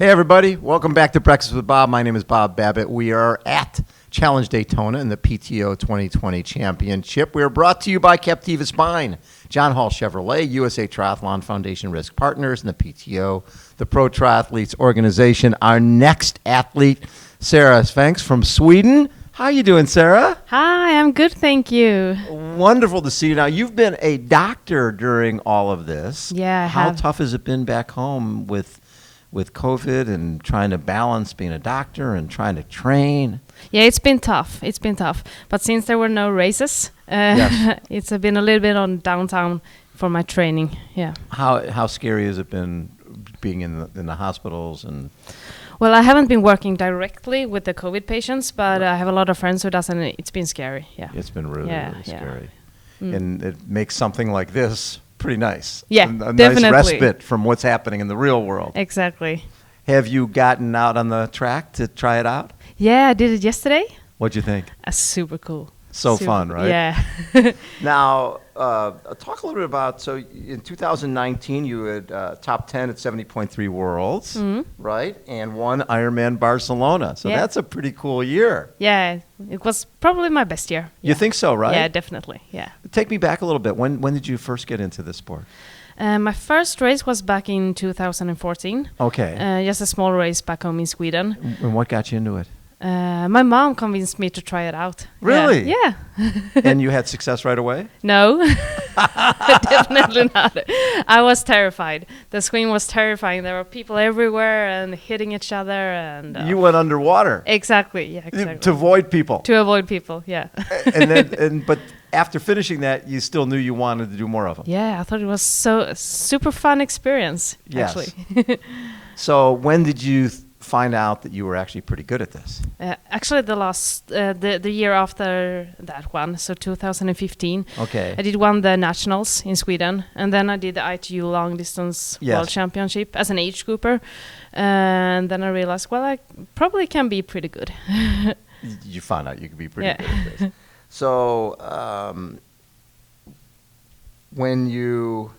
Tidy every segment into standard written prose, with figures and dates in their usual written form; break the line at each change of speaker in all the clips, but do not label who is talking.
Hey, everybody. Welcome back to Breakfast with Bob. My name is Bob Babbitt. We are at Challenge Daytona in the PTO 2020 Championship. We are brought to you by Captiva Spine, John Hall Chevrolet, USA Triathlon Foundation Risk Partners, and the PTO, the Pro Triathletes Organization. Our next athlete, Sara Svensk from Sweden. How are you doing, Sara?
Hi, I'm good, thank you.
Wonderful to see you. Now, you've been a doctor during all of this.
Yeah, I
How
have.
tough has it been back home with COVID and trying to balance being a doctor and trying to train?
Yeah, it's been tough. But since there were no races,
Yes.
it's been a little bit on downtown for my training. Yeah.
How scary has it been being in the hospitals? And
Well, I haven't been working directly with the COVID patients, but I have a lot of friends who does, and it's been scary. Yeah.
it's been really
Yeah,
scary.
Mm.
And it makes something like this pretty nice.
Yeah,
a
definitely.
nice respite from what's happening in the real world.
Exactly.
Have you gotten out on the track to try it out?
Yeah, I did it yesterday.
What'd you think?
Super cool.
So fun, right?
Yeah.
Now, talk a little bit about, so in 2019, you had top 10 at 70.3 Worlds, right? And won Ironman Barcelona. So
Yeah.
that's a pretty cool year.
Yeah, it was probably my best year.
You think so, right?
Yeah, definitely. Yeah.
Take me back a little bit. When did you first get into this sport?
My first race was back in 2014.
Okay.
Just a small race back home in Sweden.
And what got you into it?
My mom convinced me to try it out.
Really?
Yeah.
And you had success right away?
No, definitely not. I was terrified. The swim was terrifying. There were people everywhere and hitting each other. And
You went underwater.
Exactly. Yeah. Exactly.
To avoid people.
To avoid people. Yeah.
But after finishing that, you still knew you wanted to do more of them.
Yeah. I thought it was so super fun experience.
Yes.
Actually.
So when did you find out that you were actually pretty good at this?
Actually, the year after that one, so 2015.
Okay.
I did won the nationals in Sweden, and then I did the ITU long distance world championship as an age grouper, and then I realized, well, I probably can be pretty good.
You found out you could be pretty good at this. So when you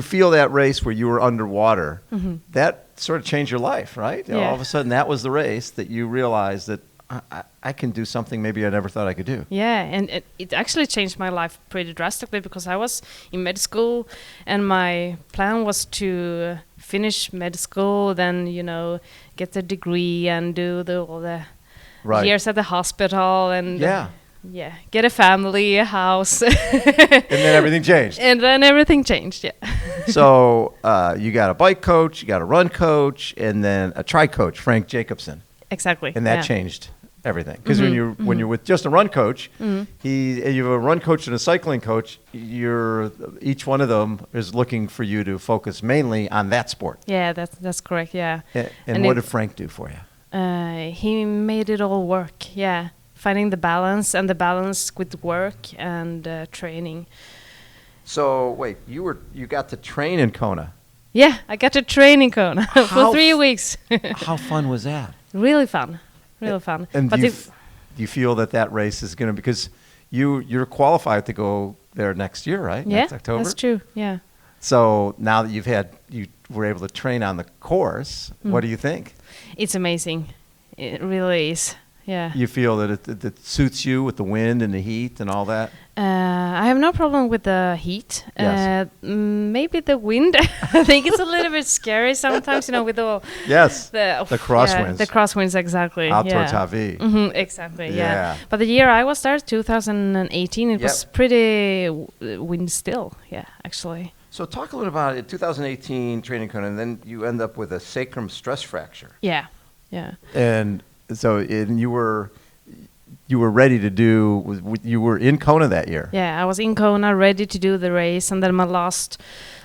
feel that race where you were underwater, that sort of changed your life, right?
Yeah.
All of a sudden, that was the race that you realized that I can do something maybe I never thought I could do.
Yeah, and it actually changed my life pretty drastically because I was in med school, and my plan was to finish med school, then get the degree and do all the years at the hospital, and get a family, a house.
And then everything changed.
Yeah.
So you got a bike coach, you got a run coach, and then a tri coach, Frank Jacobson.
Exactly.
And that changed everything. Because when you're with just a run coach, you have a run coach and a cycling coach, each one of them is looking for you to focus mainly on that sport.
Yeah, that's correct, yeah.
And what did Frank do for you?
He made it all work, yeah. Finding the balance with work and training.
So wait, you got to train in Kona?
Yeah, I got to train in Kona for 3 weeks.
How fun was that?
Really fun, fun.
And
but
do you feel that race is going to, because you're qualified to go there next year, right?
Yeah,
next October?
that's true. Yeah.
So now that you were able to train on the course, what do you think?
It's amazing. It really is. Yeah.
You feel that it suits you with the wind and the heat and all that?
I have no problem with the heat.
Yes.
Maybe the wind. I think it's a little bit scary sometimes, with all
the crosswinds.
The crosswinds, exactly.
Out towards Hawaii.
Exactly, yeah. But the year I was there, 2018, it was pretty wind still, actually.
So talk a little about it, 2018 training Kona, and then you end up with a sacrum stress fracture.
Yeah.
And so you were ready to you were in Kona that year.
Yeah, I was in Kona ready to do the race, and then my last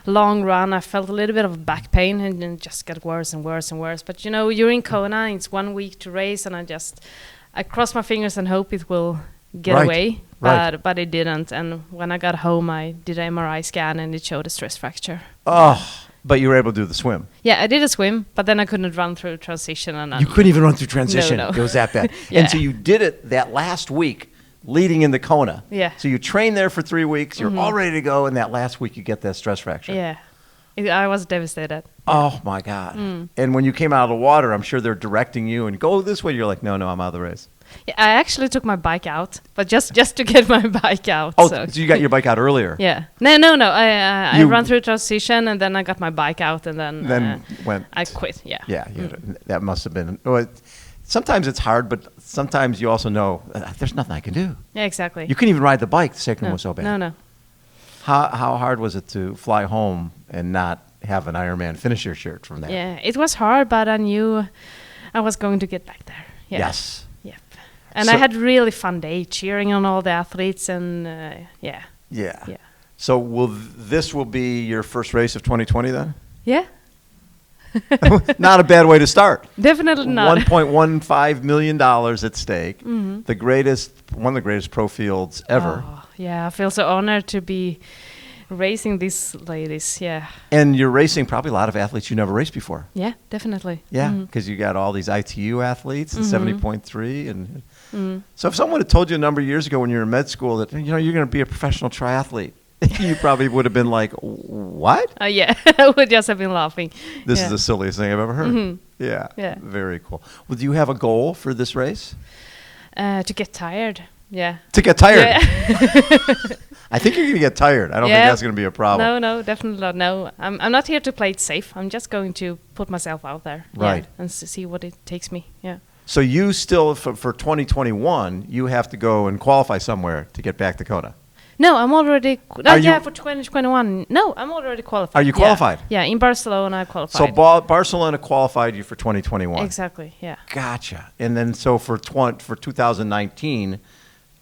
long run I felt a little bit of back pain, and then just got worse and worse and worse. But you're in Kona, it's 1 week to race, and I cross my fingers and hope it will get away, but it didn't. And when I got home, I did an MRI scan, and it showed a stress fracture.
Oh, but you were able to do the swim.
Yeah, I did a swim, but then I couldn't run through transition.
You couldn't even run through transition.
No.
It was that bad. And so you did it that last week leading into Kona.
Yeah.
So you trained there for 3 weeks. You're all ready to go, and that last week you get that stress fracture.
Yeah. I was devastated.
Oh my God! And when you came out of the water, I'm sure they're directing you and go this way. You're like, no, I'm out of the race.
Yeah, I actually took my bike out, but just to get my bike out.
Oh, so you got your bike out earlier?
Yeah. No. I ran through transition, and then I got my bike out, and then
went.
I quit. Yeah.
Yeah, that must have been. Well, sometimes it's hard, but sometimes you also know there's nothing I can do.
Yeah, exactly.
You couldn't even ride the bike. The second one was so bad.
No.
How hard was it to fly home and not have an Ironman finisher shirt from there?
Yeah, it was hard, but I knew I was going to get back there. Yeah.
Yes.
Yep. And I had really fun day cheering on all the athletes, and yeah.
So this will be your first race of 2020 then?
Yeah.
Not a bad way to start.
Definitely not.
$1.15 million at stake. One of the greatest pro fields ever.
Oh, yeah, I feel so honored to be racing these ladies. Yeah.
And you're racing probably a lot of athletes you never raced before.
Yeah, definitely.
Yeah, because you got all these ITU athletes and 70.3. And so if someone had told you a number of years ago when you were in med school that you're going to be a professional triathlete, you probably would have been like, what?
Yeah, I would just have been laughing.
This is the silliest thing I've ever heard. Yeah. Very cool. Well, do you have a goal for this race?
To get tired. Yeah.
To get tired?
Yeah.
I think you're going to get tired. I don't think that's going to be a problem.
No, definitely not. No, I'm not here to play it safe. I'm just going to put myself out there.
Right.
Yeah, and see what it takes me. Yeah.
So you still, for 2021, you have to go and qualify somewhere to get back to Kona.
No, I'm already. For 2021. No, I'm already qualified.
Are you qualified?
Yeah, in Barcelona, I qualified.
So Barcelona qualified you for 2021.
Exactly. Yeah.
Gotcha. And then so for 2019,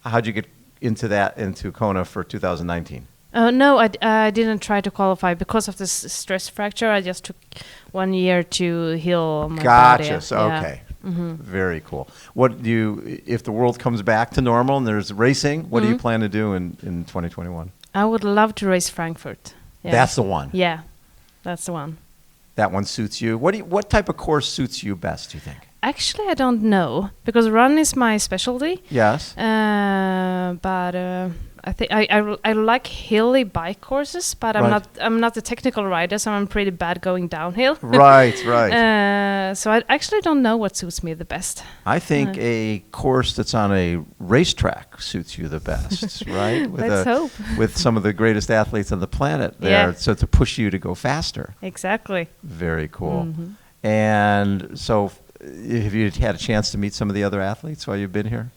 how'd you get into Kona for 2019?
No, I didn't try to qualify because of this stress fracture. I just took 1 year to heal my body.
Gotcha. So, okay. Very cool. What do you, if the world comes back to normal and there's racing, what do you plan to do in 2021?
I would love to race Frankfurt. Yeah.
That's the one.
Yeah, that's the one.
That one suits you. What type of course suits you best, do you think?
Actually, I don't know because run is my specialty.
Yes.
But I think I like hilly bike courses, but I'm not a technical rider, so I'm pretty bad going downhill.
Right.
So I actually don't know what suits me the best.
I think a course that's on a racetrack suits you the best, right?
Let's hope.
With some of the greatest athletes on the planet there, so to push you to go faster.
Exactly.
Very cool. And so, have you had a chance to meet some of the other athletes while you've been here?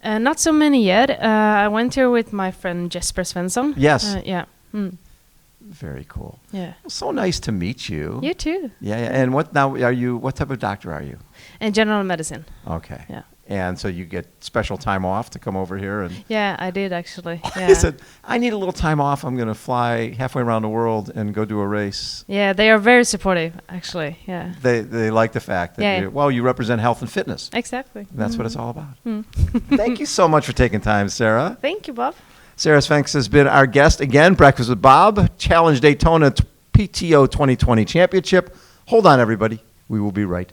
Not so many yet. I went here with my friend Sara Svensk.
Yes.
Yeah.
Very cool.
Yeah.
Well, so nice to meet you.
You too.
Yeah. And what type of doctor are you?
In general medicine.
Okay.
Yeah.
And so you get special time off to come over here and.
Yeah, I did actually. Yeah.
I said, I need a little time off. I'm going to fly halfway around the world and go do a race.
Yeah, they are very supportive, actually. Yeah.
They like the fact that you represent health and fitness.
Exactly.
That's what it's all about. Thank you so much for taking time, Sara.
Thank you, Bob.
Sara Svensk has been our guest again. Breakfast with Bob, Challenge Daytona PTO 2020 Championship. Hold on, everybody. We will be right